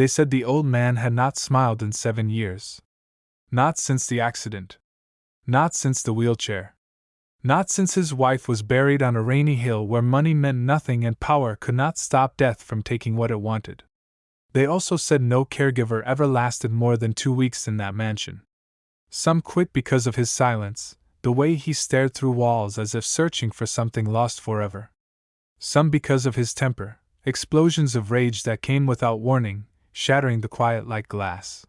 They said the old man had not smiled in 7 years. Not since the accident. Not since the wheelchair. Not since his wife was buried on a rainy hill where money meant nothing and power could not stop death from taking what it wanted. They also said no caregiver ever lasted more than 2 weeks in that mansion. Some quit because of his silence, the way he stared through walls as if searching for something lost forever. Some because of his temper, explosions of rage that came without warning, shattering the quiet like glass.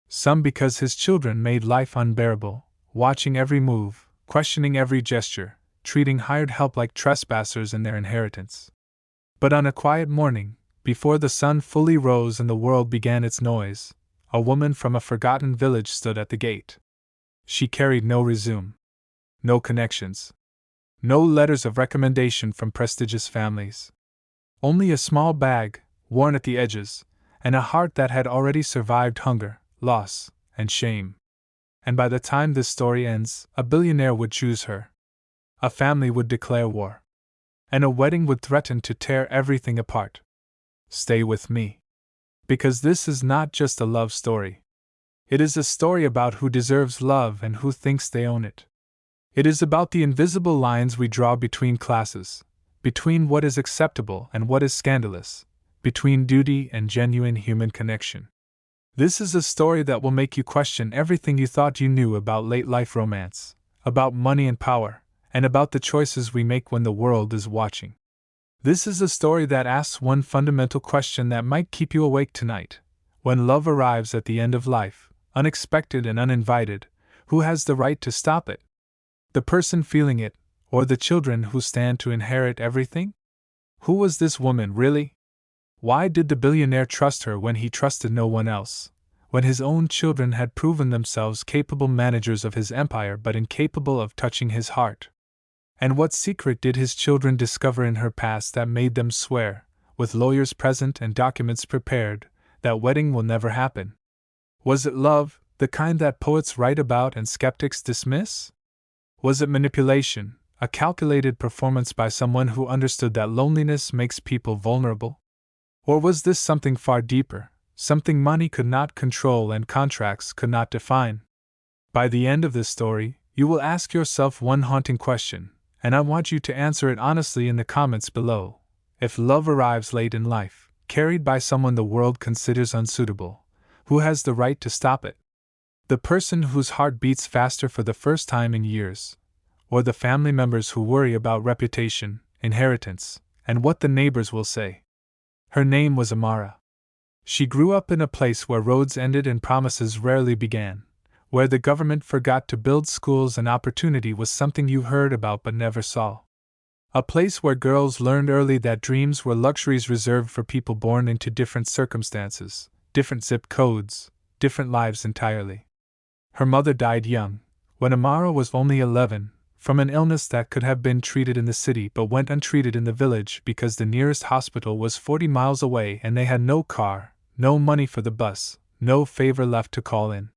Some because his children made life unbearable, watching every move, questioning every gesture, treating hired help like trespassers in their inheritance. But on a quiet morning, before the sun fully rose and the world began its noise, a woman from a forgotten village stood at the gate. She carried no resume, no connections, no letters of recommendation from prestigious families. Only a small bag, worn at the edges, and a heart that had already survived hunger, loss, and shame. And by the time this story ends, a billionaire would choose her. A family would declare war. And a wedding would threaten to tear everything apart. Stay with me. Because this is not just a love story. It is a story about who deserves love and who thinks they own it. It is about the invisible lines we draw between classes, between what is acceptable and what is scandalous, between duty and genuine human connection. This is a story that will make you question everything you thought you knew about late-life romance, about money and power, and about the choices we make when the world is watching. This is a story that asks one fundamental question that might keep you awake tonight. When love arrives at the end of life, unexpected and uninvited, who has the right to stop it? The person feeling it, or the children who stand to inherit everything? Who was this woman, really? Why did the billionaire trust her when he trusted no one else, when his own children had proven themselves capable managers of his empire but incapable of touching his heart? And what secret did his children discover in her past that made them swear, with lawyers present and documents prepared, that wedding will never happen? Was it love, the kind that poets write about and skeptics dismiss? Was it manipulation, a calculated performance by someone who understood that loneliness makes people vulnerable? Or was this something far deeper, something money could not control and contracts could not define? By the end of this story, you will ask yourself one haunting question, and I want you to answer it honestly in the comments below. If love arrives late in life, carried by someone the world considers unsuitable, who has the right to stop it? The person whose heart beats faster for the first time in years, or the family members who worry about reputation, inheritance, and what the neighbors will say? Her name was Amara. She grew up in a place where roads ended and promises rarely began, where the government forgot to build schools and opportunity was something you heard about but never saw. A place where girls learned early that dreams were luxuries reserved for people born into different circumstances, different zip codes, different lives entirely. Her mother died young, when Amara was only 11, from an illness that could have been treated in the city but went untreated in the village because the nearest hospital was 40 miles away and they had no car, no money for the bus, no favor left to call in.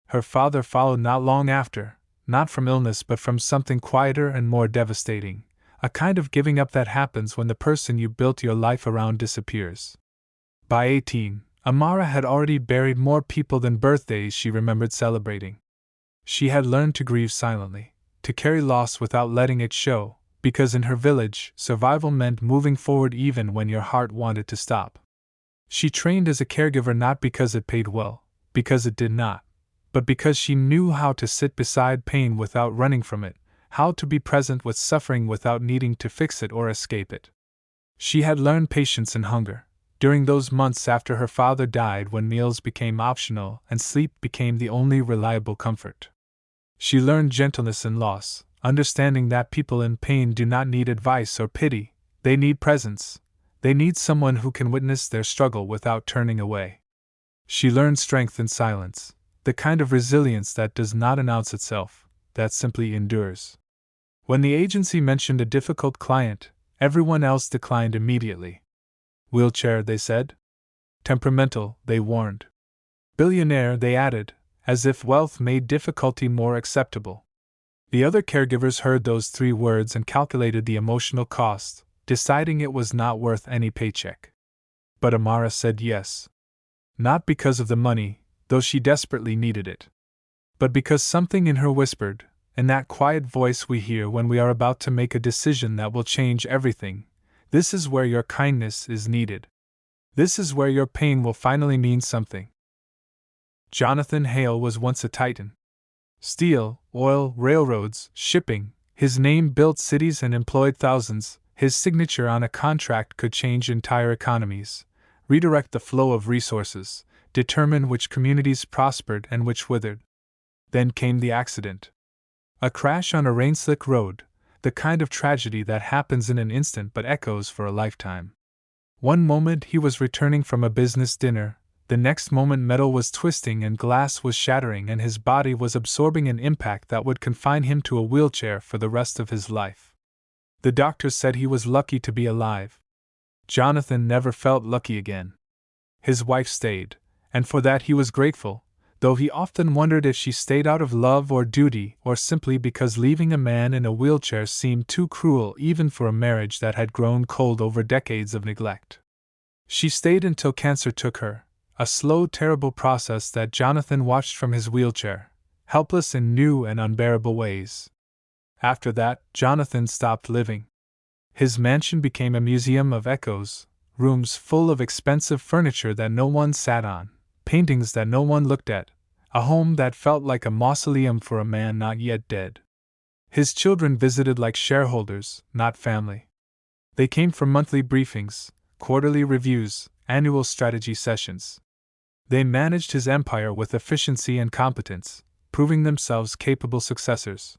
Her father followed not long after, not from illness but from something quieter and more devastating, a kind of giving up that happens when the person you built your life around disappears. By 18, Amara had already buried more people than birthdays she remembered celebrating. She had learned to grieve silently, to carry loss without letting it show, because in her village, survival meant moving forward even when your heart wanted to stop. She trained as a caregiver not because it paid well, because it did not, but because she knew how to sit beside pain without running from it, how to be present with suffering without needing to fix it or escape it. She had learned patience and hunger, during those months after her father died when meals became optional and sleep became the only reliable comfort. She learned gentleness in loss, understanding that people in pain do not need advice or pity, they need presence, they need someone who can witness their struggle without turning away. She learned strength in silence, the kind of resilience that does not announce itself, that simply endures. When the agency mentioned a difficult client, everyone else declined immediately. Wheelchair, they said. Temperamental, they warned. Billionaire, they added, as if wealth made difficulty more acceptable. The other caregivers heard those 3 words and calculated the emotional cost, deciding it was not worth any paycheck. But Amara said yes. Not because of the money, though she desperately needed it, but because something in her whispered, in that quiet voice we hear when we are about to make a decision that will change everything, "This is where your kindness is needed. This is where your pain will finally mean something." Jonathan Hale was once a titan. Steel, oil, railroads, shipping, his name built cities and employed thousands. His signature on a contract could change entire economies, redirect the flow of resources, determine which communities prospered and which withered. Then came the accident. A crash on a rain-slick road, the kind of tragedy that happens in an instant but echoes for a lifetime. One moment he was returning from a business dinner, the next moment metal was twisting and glass was shattering and his body was absorbing an impact that would confine him to a wheelchair for the rest of his life. The doctors said he was lucky to be alive. Jonathan never felt lucky again. His wife stayed, and for that he was grateful, though he often wondered if she stayed out of love or duty or simply because leaving a man in a wheelchair seemed too cruel even for a marriage that had grown cold over decades of neglect. She stayed until cancer took her, a slow, terrible process that Jonathan watched from his wheelchair, helpless in new and unbearable ways. After that, Jonathan stopped living. His mansion became a museum of echoes, rooms full of expensive furniture that no one sat on, paintings that no one looked at, a home that felt like a mausoleum for a man not yet dead. His children visited like shareholders, not family. They came for monthly briefings, quarterly reviews, annual strategy sessions. They managed his empire with efficiency and competence, proving themselves capable successors.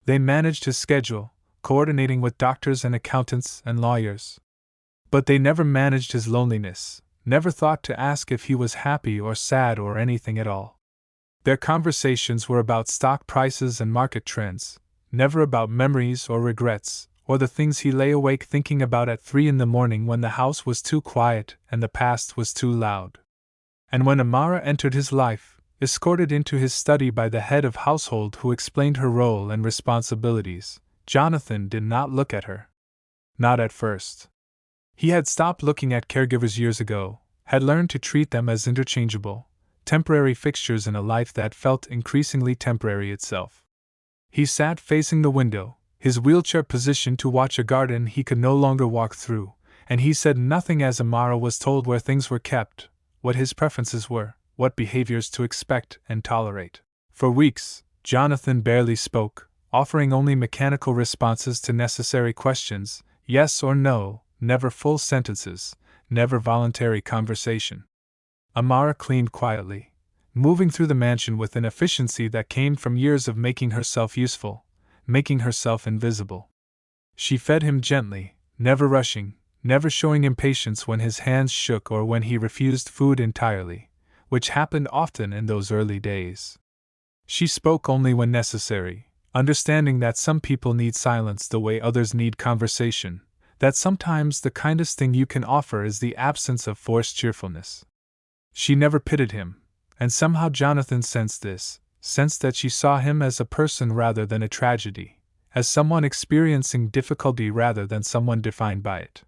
They managed his schedule, coordinating with doctors and accountants and lawyers. But they never managed his loneliness, never thought to ask if he was happy or sad or anything at all. Their conversations were about stock prices and market trends, never about memories or regrets, or the things he lay awake thinking about at 3 a.m. when the house was too quiet and the past was too loud. And when Amara entered his life, escorted into his study by the head of household who explained her role and responsibilities, Jonathan did not look at her. Not at first. He had stopped looking at caregivers years ago, had learned to treat them as interchangeable, temporary fixtures in a life that felt increasingly temporary itself. He sat facing the window, his wheelchair positioned to watch a garden he could no longer walk through, and he said nothing as Amara was told where things were kept, what his preferences were, what behaviors to expect and tolerate. For weeks, Jonathan barely spoke, offering only mechanical responses to necessary questions, yes or no, never full sentences, never voluntary conversation. Amara cleaned quietly, moving through the mansion with an efficiency that came from years of making herself useful, making herself invisible. She fed him gently, never rushing, never showing impatience when his hands shook or when he refused food entirely, which happened often in those early days. She spoke only when necessary, understanding that some people need silence the way others need conversation, that sometimes the kindest thing you can offer is the absence of forced cheerfulness. She never pitied him, and somehow Jonathan sensed this, sensed that she saw him as a person rather than a tragedy, as someone experiencing difficulty rather than someone defined by it.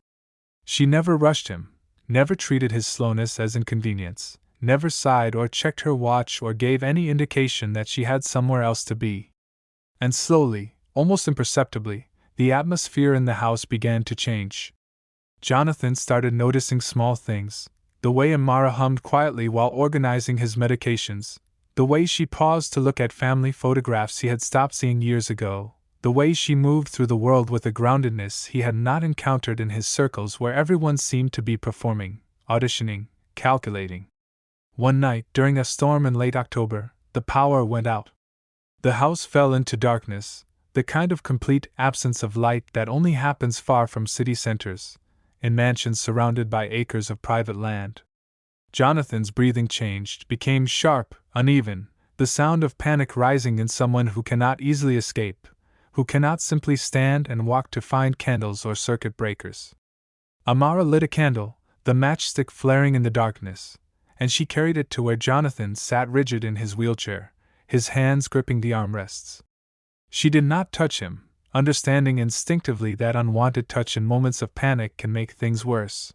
She never rushed him, never treated his slowness as inconvenience, never sighed or checked her watch or gave any indication that she had somewhere else to be. And slowly, almost imperceptibly, the atmosphere in the house began to change. Jonathan started noticing small things, the way Amara hummed quietly while organizing his medications, the way she paused to look at family photographs he had stopped seeing years ago, the way she moved through the world with a groundedness he had not encountered in his circles where everyone seemed to be performing, auditioning, calculating. One night, during a storm in late October, the power went out. The house fell into darkness, the kind of complete absence of light that only happens far from city centers, in mansions surrounded by acres of private land. Jonathan's breathing changed, became sharp, uneven, the sound of panic rising in someone who cannot easily escape, who cannot simply stand and walk to find candles or circuit breakers. Amara lit a candle, the matchstick flaring in the darkness, and she carried it to where Jonathan sat rigid in his wheelchair, his hands gripping the armrests. She did not touch him, understanding instinctively that unwanted touch in moments of panic can make things worse.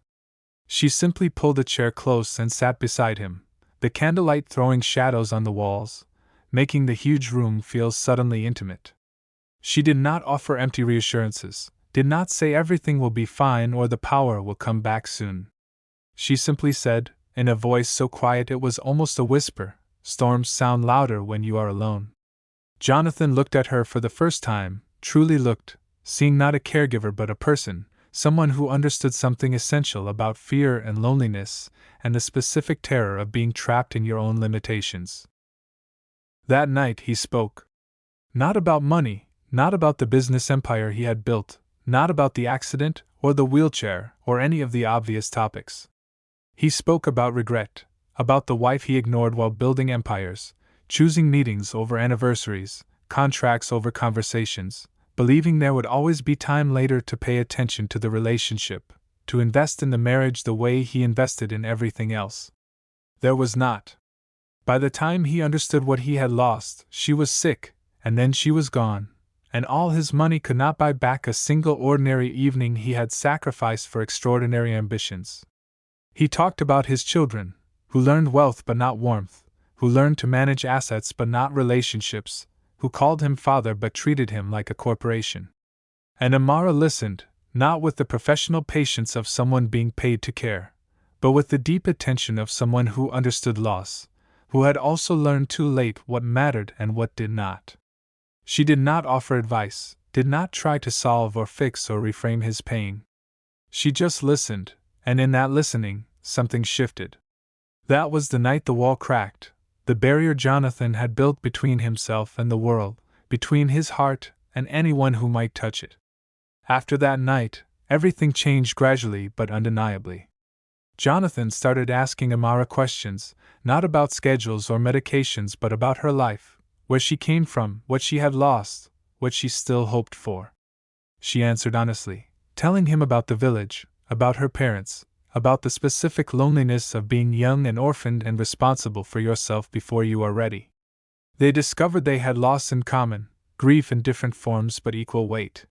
She simply pulled a chair close and sat beside him, the candlelight throwing shadows on the walls, making the huge room feel suddenly intimate. She did not offer empty reassurances, did not say everything will be fine or the power will come back soon. She simply said, in a voice so quiet it was almost a whisper, "Storms sound louder when you are alone." Jonathan looked at her for the first time, truly looked, seeing not a caregiver but a person, someone who understood something essential about fear and loneliness, and the specific terror of being trapped in your own limitations. That night he spoke. Not about money, not about the business empire he had built, not about the accident, or the wheelchair, or any of the obvious topics. He spoke about regret, about the wife he ignored while building empires, choosing meetings over anniversaries, contracts over conversations, believing there would always be time later to pay attention to the relationship, to invest in the marriage the way he invested in everything else. There was not. By the time he understood what he had lost, she was sick, and then she was gone, and all his money could not buy back a single ordinary evening he had sacrificed for extraordinary ambitions. He talked about his children, who learned wealth but not warmth, who learned to manage assets but not relationships, who called him father but treated him like a corporation. And Amara listened, not with the professional patience of someone being paid to care, but with the deep attention of someone who understood loss, who had also learned too late what mattered and what did not. She did not offer advice, did not try to solve or fix or reframe his pain. She just listened, and in that listening, something shifted. That was the night the wall cracked, the barrier Jonathan had built between himself and the world, between his heart and anyone who might touch it. After that night, everything changed gradually but undeniably. Jonathan started asking Amara questions, not about schedules or medications but about her life, where she came from, what she had lost, what she still hoped for. She answered honestly, telling him about the village, about her parents, about the specific loneliness of being young and orphaned and responsible for yourself before you are ready. They discovered they had loss in common, grief in different forms but equal weight.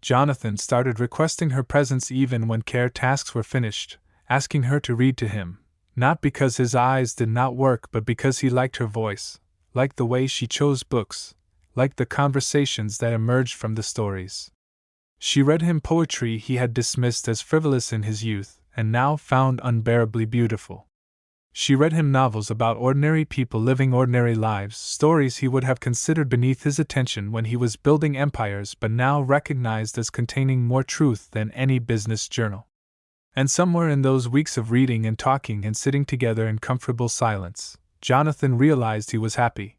Jonathan started requesting her presence even when care tasks were finished, asking her to read to him, not because his eyes did not work but because he liked her voice, liked the way she chose books, liked the conversations that emerged from the stories. She read him poetry he had dismissed as frivolous in his youth, and now found unbearably beautiful. She read him novels about ordinary people living ordinary lives, stories he would have considered beneath his attention when he was building empires but now recognized as containing more truth than any business journal. And somewhere in those weeks of reading and talking and sitting together in comfortable silence, Jonathan realized he was happy.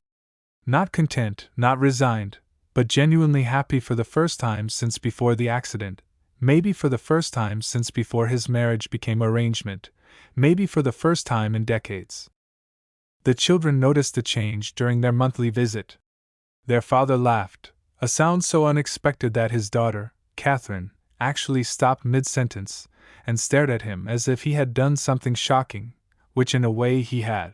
Not content, not resigned, but genuinely happy for the first time since before the accident, maybe for the first time since before his marriage became arrangement, maybe for the first time in decades. The children noticed the change during their monthly visit. Their father laughed, a sound so unexpected that his daughter, Catherine, actually stopped mid-sentence and stared at him as if he had done something shocking, which in a way he had.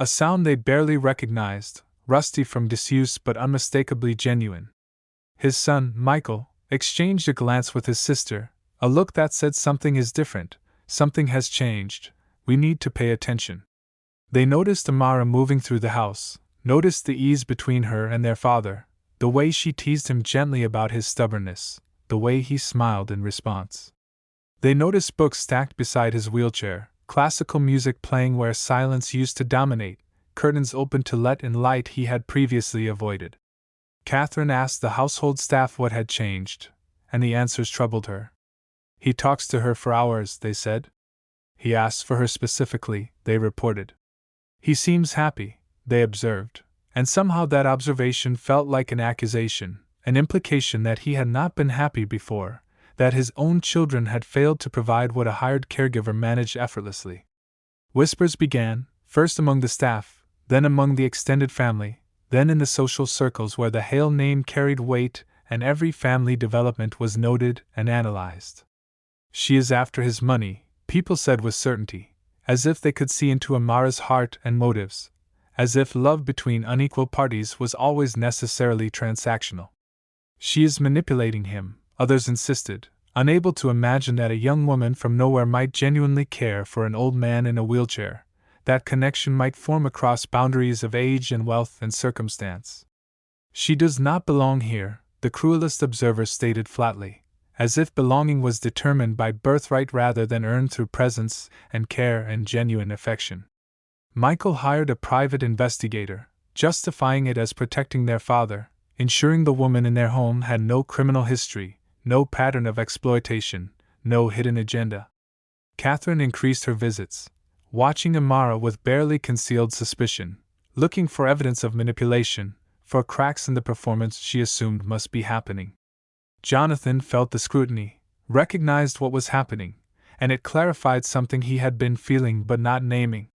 A sound they barely recognized, rusty from disuse but unmistakably genuine. His son, Michael, exchanged a glance with his sister, a look that said something is different, something has changed, we need to pay attention. They noticed Amara moving through the house, noticed the ease between her and their father, the way she teased him gently about his stubbornness, the way he smiled in response. They noticed books stacked beside his wheelchair, classical music playing where silence used to dominate, curtains open to let in light he had previously avoided. Catherine asked the household staff what had changed, and the answers troubled her. He talks to her for hours, they said. He asks for her specifically, they reported. He seems happy, they observed, and somehow that observation felt like an accusation, an implication that he had not been happy before, that his own children had failed to provide what a hired caregiver managed effortlessly. Whispers began, first among the staff, then among the extended family, then in the social circles where the Hale name carried weight and every family development was noted and analyzed. She is after his money, people said with certainty, as if they could see into Amara's heart and motives, as if love between unequal parties was always necessarily transactional. She is manipulating him, others insisted, unable to imagine that a young woman from nowhere might genuinely care for an old man in a wheelchair, that connection might form across boundaries of age and wealth and circumstance. She does not belong here, the cruelest observer stated flatly, as if belonging was determined by birthright rather than earned through presence and care and genuine affection. Michael hired a private investigator, justifying it as protecting their father, ensuring the woman in their home had no criminal history, no pattern of exploitation, no hidden agenda. Catherine increased her visits, watching Amara with barely concealed suspicion, looking for evidence of manipulation, for cracks in the performance she assumed must be happening. Jonathan felt the scrutiny, recognized what was happening, and it clarified something he had been feeling but not naming.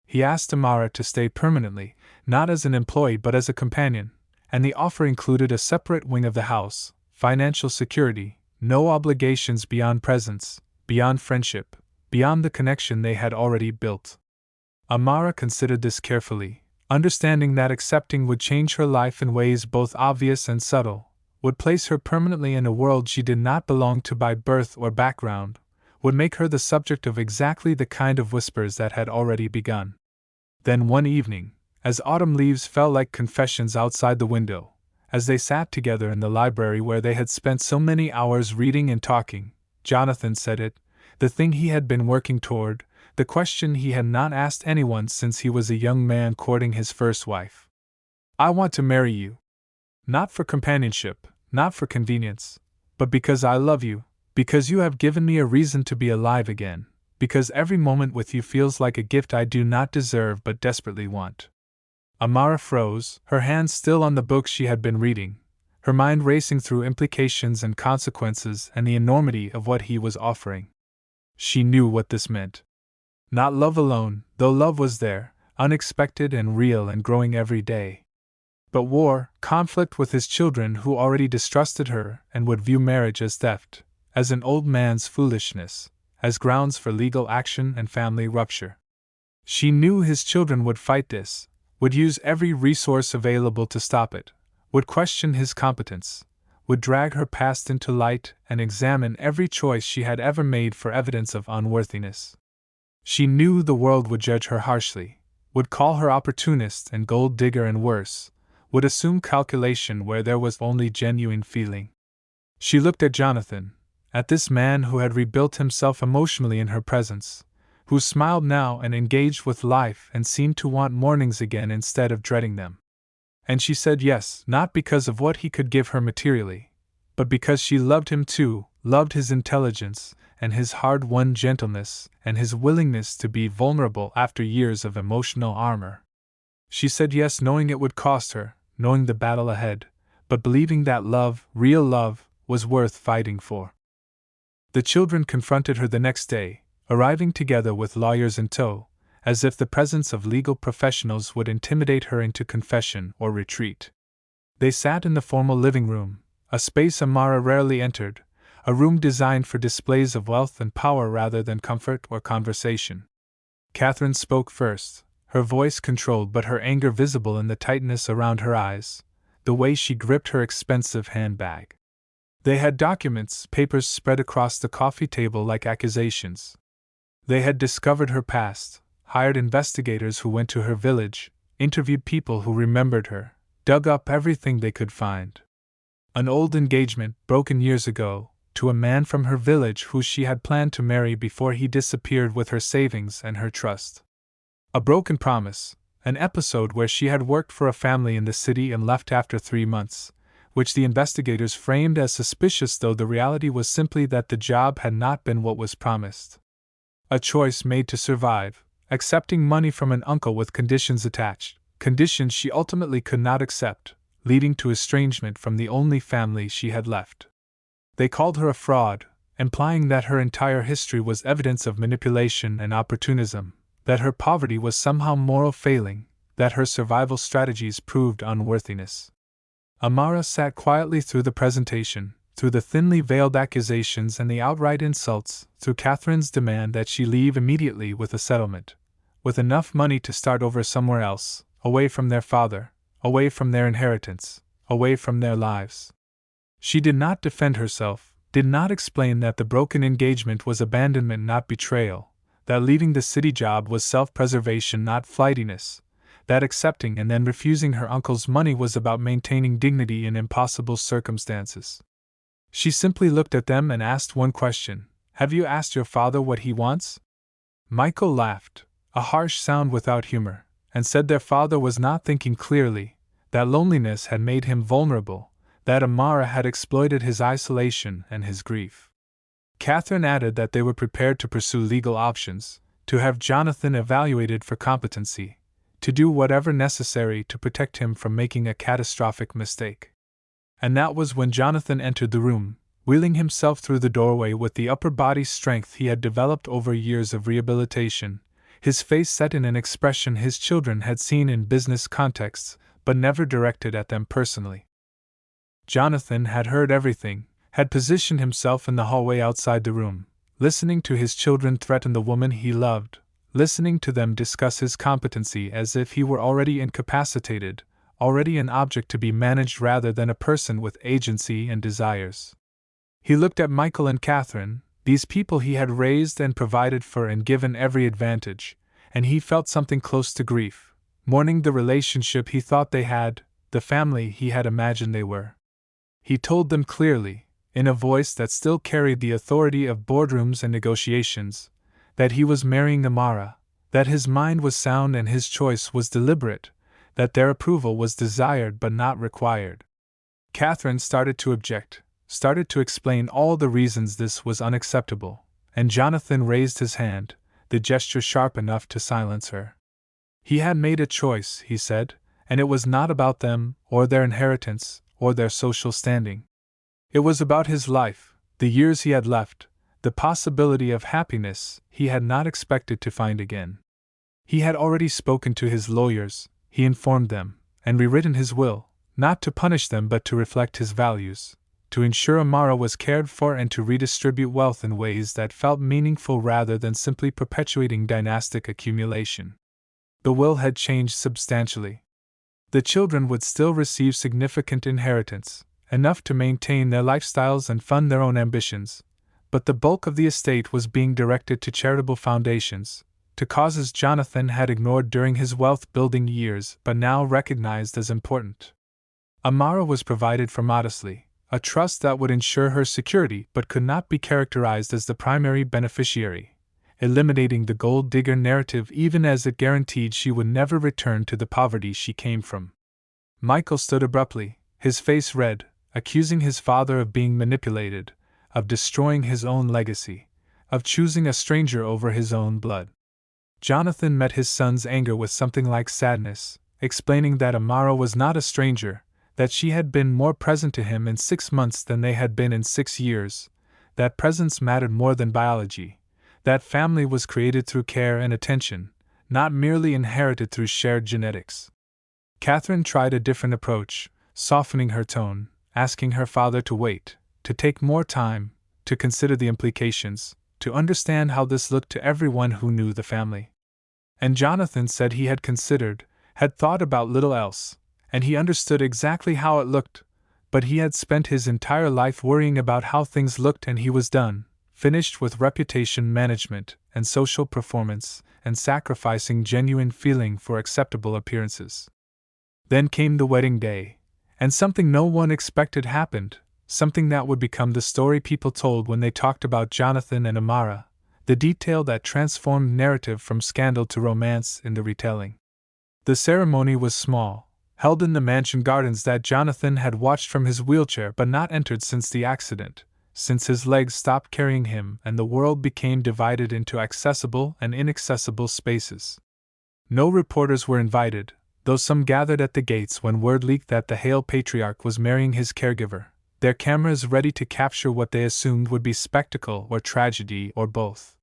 He asked Amara to stay permanently, not as an employee but as a companion, and the offer included a separate wing of the house, financial security, no obligations beyond presence, beyond friendship, beyond the connection they had already built. Amara considered this carefully, understanding that accepting would change her life in ways both obvious and subtle, would place her permanently in a world she did not belong to by birth or background, would make her the subject of exactly the kind of whispers that had already begun. Then one evening, as autumn leaves fell like confessions outside the window, as they sat together in the library where they had spent so many hours reading and talking, Jonathan said it, the thing he had been working toward, the question he had not asked anyone since he was a young man courting his first wife. I want to marry you. Not for companionship, not for convenience, but because I love you, because you have given me a reason to be alive again, because every moment with you feels like a gift I do not deserve but desperately want. Amara froze, her hands still on the book she had been reading, her mind racing through implications and consequences and the enormity of what he was offering. She knew what this meant. Not love alone, though love was there, unexpected and real and growing every day. But war, conflict with his children who already distrusted her and would view marriage as theft, as an old man's foolishness, as grounds for legal action and family rupture. She knew his children would fight this, would use every resource available to stop it, would question his competence, would drag her past into light and examine every choice she had ever made for evidence of unworthiness. She knew the world would judge her harshly, would call her opportunist and gold digger and worse, would assume calculation where there was only genuine feeling. She looked at Jonathan, at this man who had rebuilt himself emotionally in her presence, who smiled now and engaged with life and seemed to want mornings again instead of dreading them. And she said yes, not because of what he could give her materially, but because she loved him too, loved his intelligence, and his hard-won gentleness, and his willingness to be vulnerable after years of emotional armor. She said yes knowing it would cost her, knowing the battle ahead, but believing that love, real love, was worth fighting for. The children confronted her the next day, arriving together with lawyers in tow, as if the presence of legal professionals would intimidate her into confession or retreat. They sat in the formal living room, a space Amara rarely entered, a room designed for displays of wealth and power rather than comfort or conversation. Catherine spoke first, her voice controlled but her anger visible in the tightness around her eyes, the way she gripped her expensive handbag. They had documents, papers spread across the coffee table like accusations. They had discovered her past, hired investigators who went to her village, interviewed people who remembered her, dug up everything they could find. An old engagement, broken years ago, to a man from her village who she had planned to marry before he disappeared with her savings and her trust. A broken promise, an episode where she had worked for a family in the city and left after 3 months, which the investigators framed as suspicious though the reality was simply that the job had not been what was promised. A choice made to survive, accepting money from an uncle with conditions attached, conditions she ultimately could not accept, leading to estrangement from the only family she had left. They called her a fraud, implying that her entire history was evidence of manipulation and opportunism, that her poverty was somehow moral failing, that her survival strategies proved unworthiness. Amara sat quietly through the presentation, through the thinly veiled accusations and the outright insults, through Catherine's demand that she leave immediately with a settlement, with enough money to start over somewhere else, away from their father, away from their inheritance, away from their lives. She did not defend herself, did not explain that the broken engagement was abandonment, not betrayal, that leaving the city job was self-preservation, not flightiness, that accepting and then refusing her uncle's money was about maintaining dignity in impossible circumstances. She simply looked at them and asked one question: "Have you asked your father what he wants?" Michael laughed, a harsh sound without humor, and said their father was not thinking clearly, that loneliness had made him vulnerable, that Amara had exploited his isolation and his grief. Catherine added that they were prepared to pursue legal options, to have Jonathan evaluated for competency, to do whatever necessary to protect him from making a catastrophic mistake. And that was when Jonathan entered the room, wheeling himself through the doorway with the upper body strength he had developed over years of rehabilitation, his face set in an expression his children had seen in business contexts, but never directed at them personally. Jonathan had heard everything, had positioned himself in the hallway outside the room, listening to his children threaten the woman he loved, listening to them discuss his competency as if he were already incapacitated, already an object to be managed rather than a person with agency and desires. He looked at Michael and Catherine, these people he had raised and provided for and given every advantage, and he felt something close to grief, mourning the relationship he thought they had, the family he had imagined they were. He told them clearly, in a voice that still carried the authority of boardrooms and negotiations, that he was marrying Amara, that his mind was sound and his choice was deliberate, that their approval was desired but not required. Catherine started to object, started to explain all the reasons this was unacceptable, and Jonathan raised his hand, the gesture sharp enough to silence her. He had made a choice, he said, and it was not about them, or their inheritance, or their social standing. It was about his life, the years he had left, the possibility of happiness he had not expected to find again. He had already spoken to his lawyers, he informed them, and rewritten his will, not to punish them but to reflect his values, to ensure Amara was cared for and to redistribute wealth in ways that felt meaningful rather than simply perpetuating dynastic accumulation. The will had changed substantially. The children would still receive significant inheritance, enough to maintain their lifestyles and fund their own ambitions, but the bulk of the estate was being directed to charitable foundations, to causes Jonathan had ignored during his wealth-building years but now recognized as important. Amara was provided for modestly, a trust that would ensure her security but could not be characterized as the primary beneficiary, eliminating the gold digger narrative even as it guaranteed she would never return to the poverty she came from. Michael stood abruptly, his face red, accusing his father of being manipulated, of destroying his own legacy, of choosing a stranger over his own blood. Jonathan met his son's anger with something like sadness, explaining that Amara was not a stranger, that she had been more present to him in 6 months than they had been in 6 years, that presence mattered more than biology, that family was created through care and attention, not merely inherited through shared genetics. Catherine tried a different approach, softening her tone, asking her father to wait, to take more time, to consider the implications, to understand how this looked to everyone who knew the family. And Jonathan said he had considered, had thought about little else, and he understood exactly how it looked, but he had spent his entire life worrying about how things looked and he was done, finished with reputation management and social performance and sacrificing genuine feeling for acceptable appearances. Then came the wedding day, and something no one expected happened, something that would become the story people told when they talked about Jonathan and Amara, the detail that transformed narrative from scandal to romance in the retelling. The ceremony was small, held in the mansion gardens that Jonathan had watched from his wheelchair but not entered since the accident, since his legs stopped carrying him and the world became divided into accessible and inaccessible spaces. No reporters were invited, though some gathered at the gates when word leaked that the Hale patriarch was marrying his caregiver, their cameras ready to capture what they assumed would be spectacle or tragedy or both.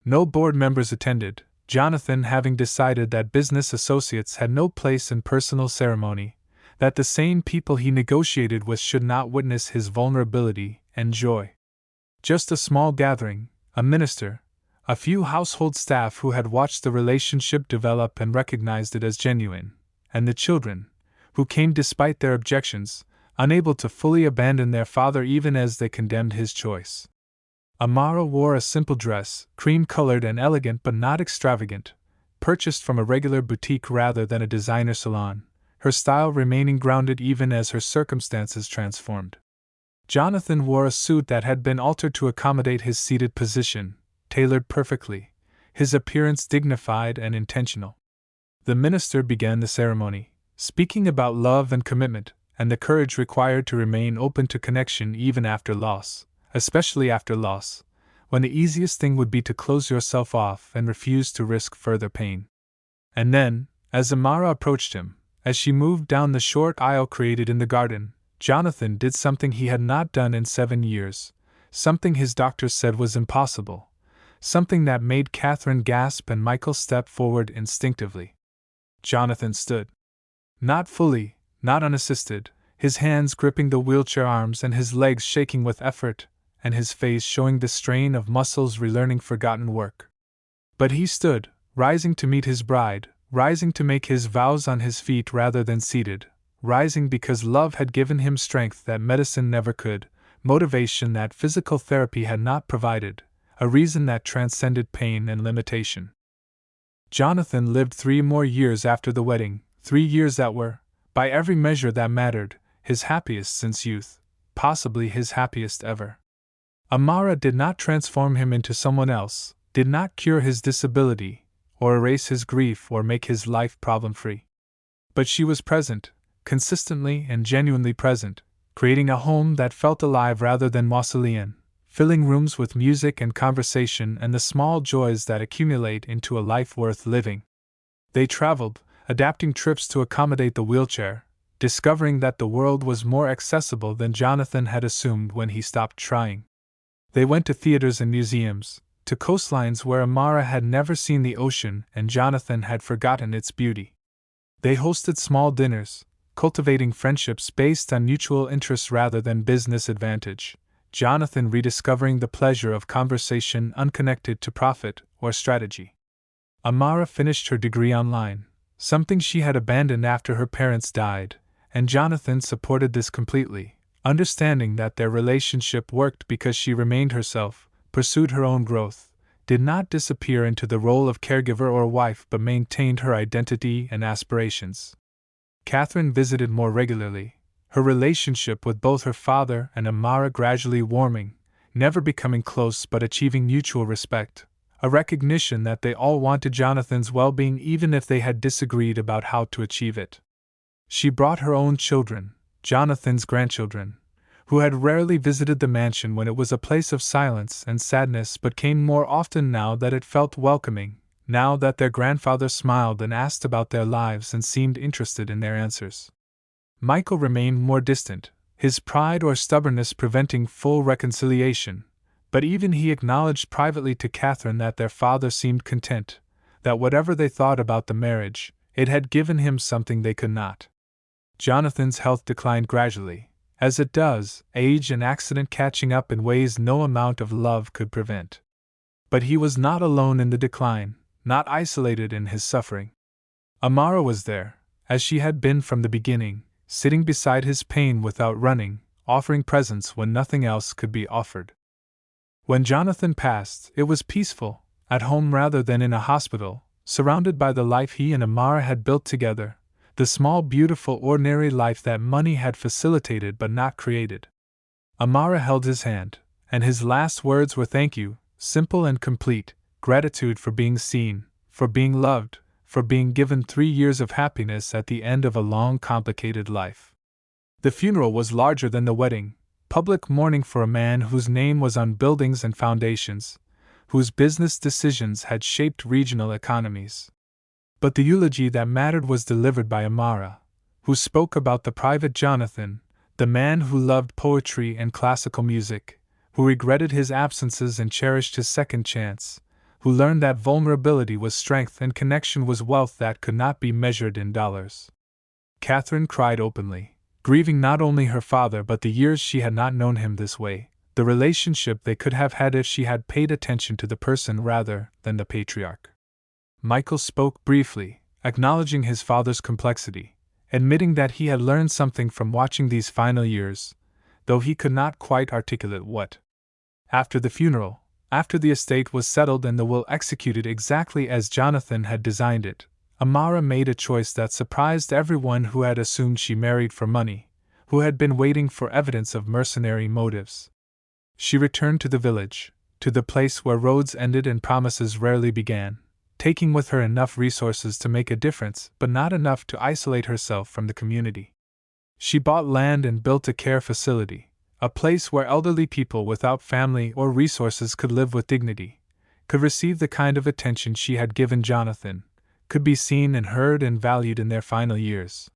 No board members attended, Jonathan having decided that business associates had no place in personal ceremony, that the same people he negotiated with should not witness his vulnerability and joy. Just a small gathering, a minister, a few household staff who had watched the relationship develop and recognized it as genuine, and the children, who came despite their objections, unable to fully abandon their father even as they condemned his choice. Amara wore a simple dress, cream-colored and elegant but not extravagant, purchased from a regular boutique rather than a designer salon, her style remaining grounded even as her circumstances transformed. Jonathan wore a suit that had been altered to accommodate his seated position, tailored perfectly, his appearance dignified and intentional. The minister began the ceremony, speaking about love and commitment, and the courage required to remain open to connection even after loss, especially after loss, when the easiest thing would be to close yourself off and refuse to risk further pain. And then, as Amara approached him, as she moved down the short aisle created in the garden, Jonathan did something he had not done in 7 years, something his doctors said was impossible, something that made Catherine gasp and Michael step forward instinctively. Jonathan stood. Not fully, not unassisted, his hands gripping the wheelchair arms and his legs shaking with effort, and his face showing the strain of muscles relearning forgotten work. But he stood, rising to meet his bride, rising to make his vows on his feet rather than seated, rising because love had given him strength that medicine never could, motivation that physical therapy had not provided, a reason that transcended pain and limitation. Jonathan lived 3 more years after the wedding, 3 years that were, by every measure that mattered, his happiest since youth, possibly his happiest ever. Amara did not transform him into someone else, did not cure his disability, or erase his grief or make his life problem-free. But she was present, consistently and genuinely present, creating a home that felt alive rather than mausolean, filling rooms with music and conversation and the small joys that accumulate into a life worth living. They traveled, adapting trips to accommodate the wheelchair, discovering that the world was more accessible than Jonathan had assumed when he stopped trying. They went to theaters and museums, to coastlines where Amara had never seen the ocean and Jonathan had forgotten its beauty. They hosted small dinners, cultivating friendships based on mutual interest rather than business advantage, Jonathan rediscovering the pleasure of conversation unconnected to profit or strategy. Amara finished her degree online, something she had abandoned after her parents died, and Jonathan supported this completely, understanding that their relationship worked because she remained herself, pursued her own growth, did not disappear into the role of caregiver or wife but maintained her identity and aspirations. Catherine visited more regularly, her relationship with both her father and Amara gradually warming, never becoming close but achieving mutual respect, a recognition that they all wanted Jonathan's well-being even if they had disagreed about how to achieve it. She brought her own children, Jonathan's grandchildren, who had rarely visited the mansion when it was a place of silence and sadness but came more often now that it felt welcoming, now that their grandfather smiled and asked about their lives and seemed interested in their answers. Michael remained more distant, his pride or stubbornness preventing full reconciliation, but even he acknowledged privately to Catherine that their father seemed content, that whatever they thought about the marriage, it had given him something they could not. Jonathan's health declined gradually, as it does, age and accident catching up in ways no amount of love could prevent. But he was not alone in the decline, not isolated in his suffering. Amara was there, as she had been from the beginning, sitting beside his pain without running, offering presents when nothing else could be offered. When Jonathan passed, it was peaceful, at home rather than in a hospital, surrounded by the life he and Amara had built together, the small, beautiful, ordinary life that money had facilitated but not created. Amara held his hand, and his last words were thank you, simple and complete, gratitude for being seen, for being loved, for being given 3 years of happiness at the end of a long, complicated life. The funeral was larger than the wedding, public mourning for a man whose name was on buildings and foundations, whose business decisions had shaped regional economies. But the eulogy that mattered was delivered by Amara, who spoke about the private Jonathan, the man who loved poetry and classical music, who regretted his absences and cherished his second chance, who learned that vulnerability was strength and connection was wealth that could not be measured in dollars. Catherine cried openly, grieving not only her father but the years she had not known him this way, the relationship they could have had if she had paid attention to the person rather than the patriarch. Michael spoke briefly, acknowledging his father's complexity, admitting that he had learned something from watching these final years, though he could not quite articulate what. After the funeral, after the estate was settled and the will executed exactly as Jonathan had designed it, Amara made a choice that surprised everyone who had assumed she married for money, who had been waiting for evidence of mercenary motives. She returned to the village, to the place where roads ended and promises rarely began, taking with her enough resources to make a difference but not enough to isolate herself from the community. She bought land and built a care facility, a place where elderly people without family or resources could live with dignity, could receive the kind of attention she had given Jonathan, could be seen and heard and valued in their final years.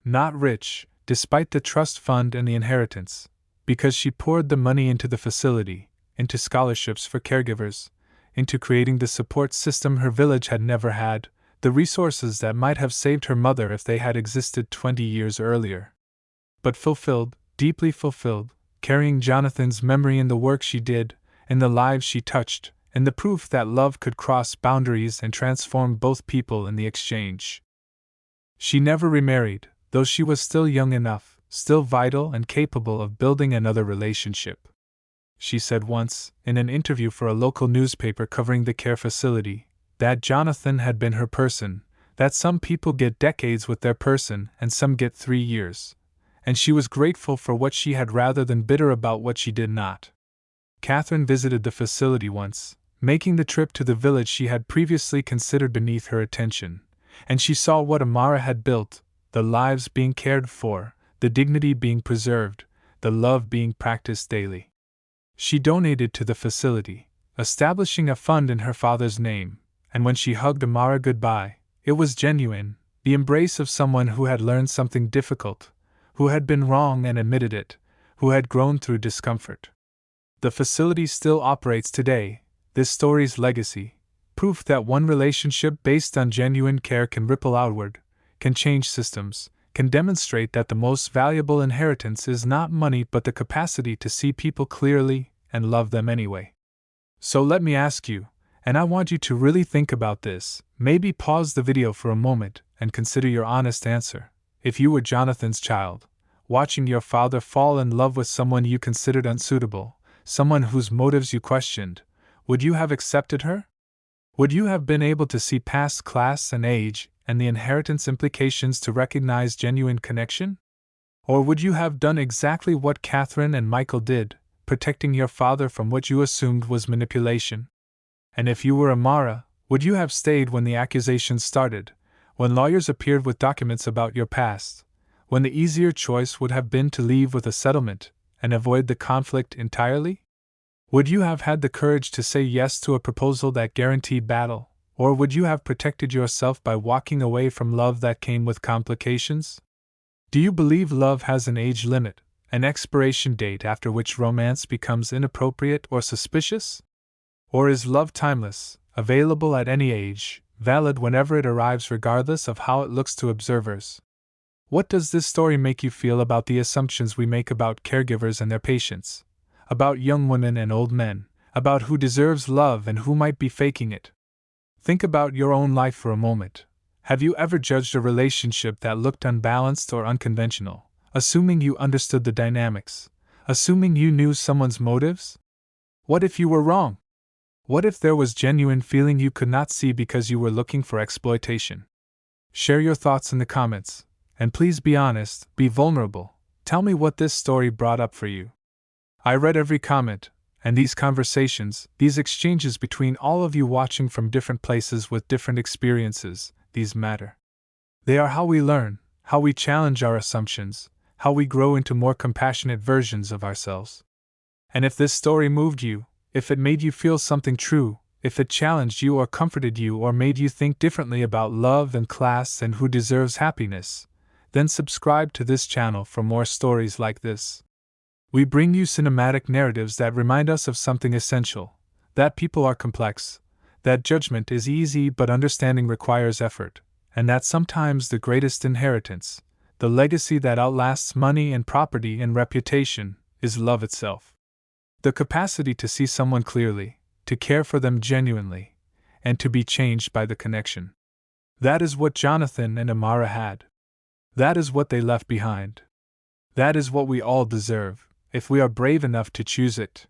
Not rich, despite the trust fund and the inheritance, because she poured the money into the facility, into scholarships for caregivers, into creating the support system her village had never had, the resources that might have saved her mother if they had existed 20 years earlier. But fulfilled, deeply fulfilled, carrying Jonathan's memory in the work she did, in the lives she touched, in the proof that love could cross boundaries and transform both people in the exchange. She never remarried, though she was still young enough, still vital and capable of building another relationship. She said once, in an interview for a local newspaper covering the care facility, that Jonathan had been her person, that some people get decades with their person and some get 3 years, and she was grateful for what she had rather than bitter about what she did not. Catherine visited the facility once, making the trip to the village she had previously considered beneath her attention, and she saw what Amara had built, the lives being cared for, the dignity being preserved, the love being practiced daily. She donated to the facility, establishing a fund in her father's name, and when she hugged Amara goodbye, it was genuine, the embrace of someone who had learned something difficult, who had been wrong and admitted it, who had grown through discomfort. The facility still operates today, this story's legacy, proof that one relationship based on genuine care can ripple outward, can change systems, can demonstrate that the most valuable inheritance is not money but the capacity to see people clearly and love them anyway. So let me ask you, and I want you to really think about this, maybe pause the video for a moment and consider your honest answer. If you were Jonathan's child, watching your father fall in love with someone you considered unsuitable, someone whose motives you questioned, would you have accepted her? Would you have been able to see past class and age and the inheritance implications to recognize genuine connection? Or would you have done exactly what Catherine and Michael did, protecting your father from what you assumed was manipulation? And if you were Amara, would you have stayed when the accusations started, when lawyers appeared with documents about your past, when the easier choice would have been to leave with a settlement and avoid the conflict entirely? Would you have had the courage to say yes to a proposal that guaranteed battle, or would you have protected yourself by walking away from love that came with complications? Do you believe love has an age limit, an expiration date after which romance becomes inappropriate or suspicious? Or is love timeless, available at any age, valid whenever it arrives regardless of how it looks to observers? What does this story make you feel about the assumptions we make about caregivers and their patients, about young women and old men, about who deserves love and who might be faking it? Think about your own life for a moment. Have you ever judged a relationship that looked unbalanced or unconventional, assuming you understood the dynamics, assuming you knew someone's motives? What if you were wrong? What if there was genuine feeling you could not see because you were looking for exploitation? Share your thoughts in the comments, and please be honest, be vulnerable. Tell me what this story brought up for you. I read every comment, and these conversations, these exchanges between all of you watching from different places with different experiences, these matter. They are how we learn, how we challenge our assumptions, how we grow into more compassionate versions of ourselves. And if this story moved you, if it made you feel something true, if it challenged you or comforted you or made you think differently about love and class and who deserves happiness, then subscribe to this channel for more stories like this. We bring you cinematic narratives that remind us of something essential, that people are complex, that judgment is easy but understanding requires effort, and that sometimes the greatest inheritance, the legacy that outlasts money and property and reputation, is love itself. The capacity to see someone clearly, to care for them genuinely, and to be changed by the connection. That is what Jonathan and Amara had. That is what they left behind. That is what we all deserve, if we are brave enough to choose it.